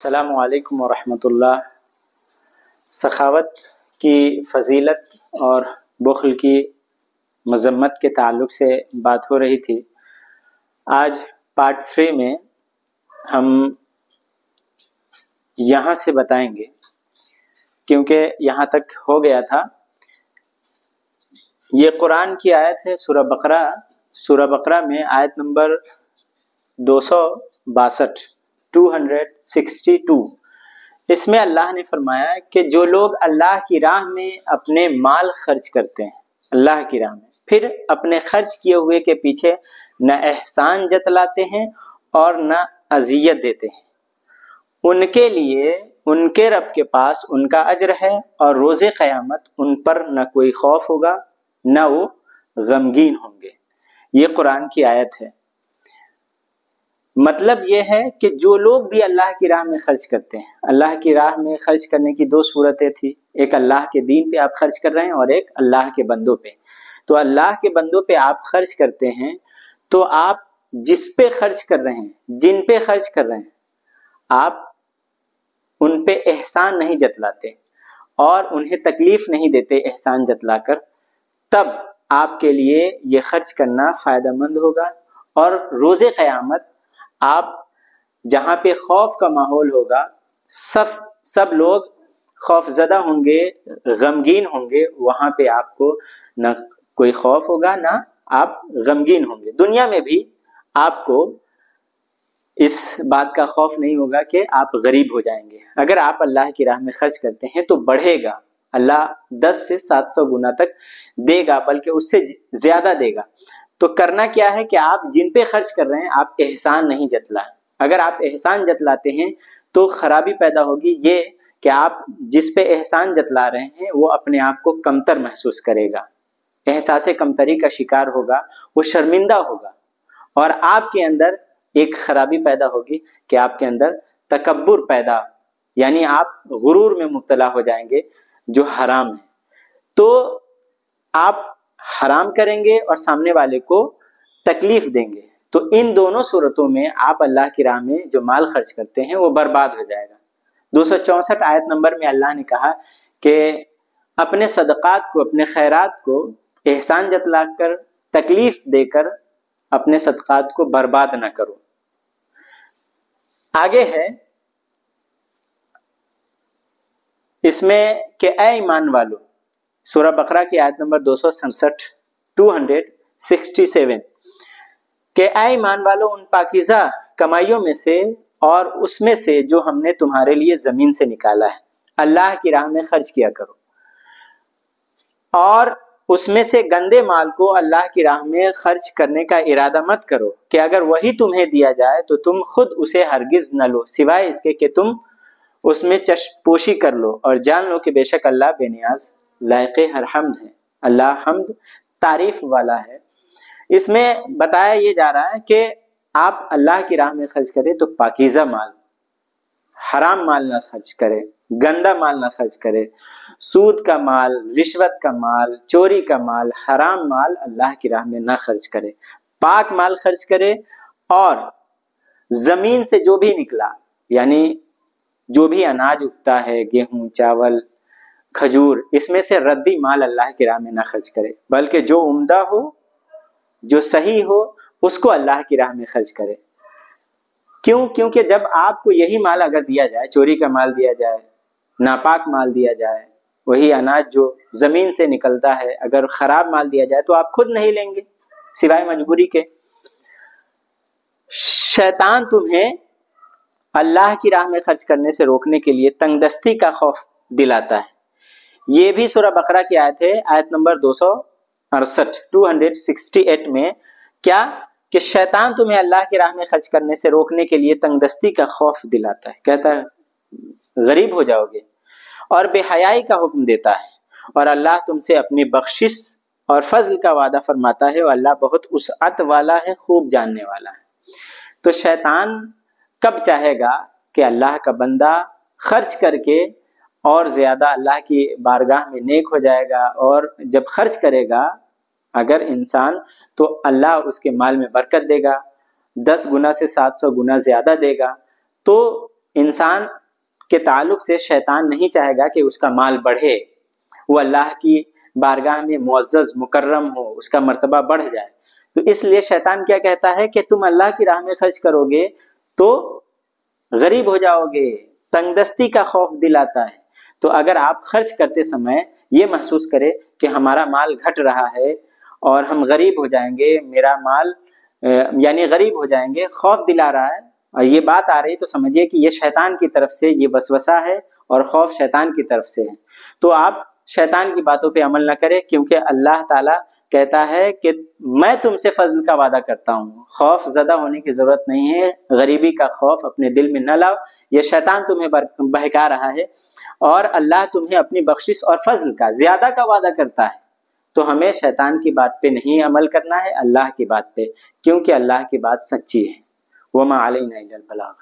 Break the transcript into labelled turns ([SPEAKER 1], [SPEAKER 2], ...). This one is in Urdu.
[SPEAKER 1] السلام علیکم ورحمۃ اللہ۔ سخاوت کی فضیلت اور بخل کی مذمت کے تعلق سے بات ہو رہی تھی۔ آج پارٹ 3 میں ہم یہاں سے بتائیں گے، کیونکہ یہاں تک ہو گیا تھا۔ یہ قرآن کی آیت ہے، سورہ بقرہ میں آیت نمبر 262 262۔ اس میں اللہ نے فرمایا کہ جو لوگ اللہ کی راہ میں اپنے مال خرچ کرتے ہیں، اللہ کی راہ میں، پھر اپنے خرچ کیے ہوئے کے پیچھے نہ احسان جتلاتے ہیں اور نہ اذیت دیتے ہیں، ان کے لیے ان کے رب کے پاس ان کا اجر ہے، اور روز قیامت ان پر نہ کوئی خوف ہوگا نہ وہ غمگین ہوں گے۔ یہ قرآن کی آیت ہے۔ مطلب یہ ہے کہ جو لوگ بھی اللہ کی راہ میں خرچ کرتے ہیں، اللہ کی راہ میں خرچ کرنے کی دو صورتیں تھی، ایک اللہ کے دین پہ آپ خرچ کر رہے ہیں اور ایک اللہ کے بندوں پہ۔ تو اللہ کے بندوں پہ آپ خرچ کرتے ہیں تو آپ جس پہ خرچ کر رہے ہیں، جن پہ خرچ کر رہے ہیں، آپ ان پہ احسان نہیں جتلاتے اور انہیں تکلیف نہیں دیتے احسان جتلا کر، تب آپ کے لیے یہ خرچ کرنا فائدہ مند ہوگا، اور روز قیامت آپ جہاں پہ خوف کا ماحول ہوگا، سب لوگ خوف زدہ ہوں گے، غمگین ہوں گے، وہاں پہ آپ کو نہ کوئی خوف ہوگا نہ آپ غمگین ہوں گے۔ دنیا میں بھی آپ کو اس بات کا خوف نہیں ہوگا کہ آپ غریب ہو جائیں گے۔ اگر آپ اللہ کی راہ میں خرچ کرتے ہیں تو بڑھے گا، اللہ 10 سے 700 گنا تک دے گا، بلکہ اس سے زیادہ دے گا۔ تو کرنا کیا ہے کہ آپ جن پہ خرچ کر رہے ہیں آپ احسان نہیں جتلائیں۔ اگر آپ احسان جتلاتے ہیں تو خرابی پیدا ہوگی یہ کہ آپ جس پہ احسان جتلا رہے ہیں وہ اپنے آپ کو کمتر محسوس کرے گا، احساس کمتری کا شکار ہوگا، وہ شرمندہ ہوگا، اور آپ کے اندر ایک خرابی پیدا ہوگی کہ آپ کے اندر تکبر پیدا، یعنی آپ غرور میں مبتلا ہو جائیں گے، جو حرام ہے۔ تو آپ حرام کریں گے اور سامنے والے کو تکلیف دیں گے، تو ان دونوں صورتوں میں آپ اللہ کی راہ میں جو مال خرچ کرتے ہیں وہ برباد ہو جائے گا۔ 264 آیت نمبر میں اللہ نے کہا کہ اپنے صدقات کو، اپنے خیرات کو احسان جتلا کر، تکلیف دے کر اپنے صدقات کو برباد نہ کرو۔ آگے ہے اس میں کہ اے ایمان والو، سورہ بقرہ کی آیت نمبر 267 267، کہ اے ایمان والو ان پاکیزہ کمائیوں میں سے اور اس میں سے جو ہم نے تمہارے لیے زمین سے نکالا ہے، اللہ کی راہ میں خرچ کیا کرو، اور اس میں سے گندے مال کو اللہ کی راہ میں خرچ کرنے کا ارادہ مت کرو کہ اگر وہی تمہیں دیا جائے تو تم خود اسے ہرگز نہ لو، سوائے اس کے کہ تم اس میں چشم پوشی کر لو، اور جان لو کہ بے شک اللہ بے نیاز لائق ہر حمد ہے، اللہ حمد تعریف والا ہے۔ اس میں بتایا یہ جا رہا ہے کہ آپ اللہ کی راہ میں خرچ کریں تو پاکیزہ مال، حرام مال نہ خرچ کرے، گندا مال نہ خرچ کرے، سود کا مال، رشوت کا مال، چوری کا مال، حرام مال اللہ کی راہ میں نہ خرچ کرے، پاک مال خرچ کرے، اور زمین سے جو بھی نکلا، یعنی جو بھی اناج اگتا ہے، گیہوں، چاول، کھجور، اس میں سے ردی مال اللہ کی راہ میں نہ خرچ کرے، بلکہ جو عمدہ ہو، جو صحیح ہو، اس کو اللہ کی راہ میں خرچ کرے۔ کیوں؟ کیونکہ جب آپ کو یہی مال اگر دیا جائے، چوری کا مال دیا جائے، ناپاک مال دیا جائے، وہی اناج جو زمین سے نکلتا ہے، اگر خراب مال دیا جائے تو آپ خود نہیں لیں گے سوائے مجبوری کے۔ شیطان تمہیں اللہ کی راہ میں خرچ کرنے سے روکنے کے لیے تنگ دستی کا خوف دلاتا ہے۔ یہ بھی سورہ بقرہ کی آیت ہے، آیت نمبر 268 میں، کیا کہ شیطان تمہیں اللہ کی راہ میں خرچ کرنے سے روکنے کے لیے تنگ دستی کا خوف دلاتا ہے، کہتا ہے غریب ہو جاؤ گے، اور بے حیائی کا حکم دیتا ہے، اور اللہ تم سے اپنی بخشش اور فضل کا وعدہ فرماتا ہے، اور اللہ بہت وسعت والا ہے، خوب جاننے والا ہے۔ تو شیطان کب چاہے گا کہ اللہ کا بندہ خرچ کر کے اور زیادہ اللہ کی بارگاہ میں نیک ہو جائے گا، اور جب خرچ کرے گا اگر انسان تو اللہ اس کے مال میں برکت دے گا، 10 گنا سے 700 گنا زیادہ دے گا۔ تو انسان کے تعلق سے شیطان نہیں چاہے گا کہ اس کا مال بڑھے، وہ اللہ کی بارگاہ میں معزز مکرم ہو، اس کا مرتبہ بڑھ جائے۔ تو اس لیے شیطان کیا کہتا ہے کہ تم اللہ کی راہ میں خرچ کرو گے تو غریب ہو جاؤ گے، تنگ دستی کا خوف دلاتا ہے۔ تو اگر آپ خرچ کرتے سمے یہ محسوس کرے کہ ہمارا مال گھٹ رہا ہے اور ہم غریب ہو جائیں گے، میرا مال یعنی غریب ہو جائیں گے، خوف دلا رہا ہے اور یہ بات آ رہی، تو سمجھیے کہ یہ شیطان کی طرف سے یہ وسوسہ ہے اور خوف شیطان کی طرف سے ہے۔ تو آپ شیطان کی باتوں پہ عمل نہ کریں، کیونکہ اللہ تعالیٰ کہتا ہے کہ میں تم سے فضل کا وعدہ کرتا ہوں، خوف زدہ ہونے کی ضرورت نہیں ہے، غریبی کا خوف اپنے دل میں نہ لاؤ، یہ شیطان تمہیں بہکا رہا ہے، اور اللہ تمہیں اپنی بخشش اور فضل کا زیادہ کا وعدہ کرتا ہے۔ تو ہمیں شیطان کی بات پہ نہیں عمل کرنا ہے، اللہ کی بات پہ، کیونکہ اللہ کی بات سچی ہے۔ وما علینا الا البلاغ۔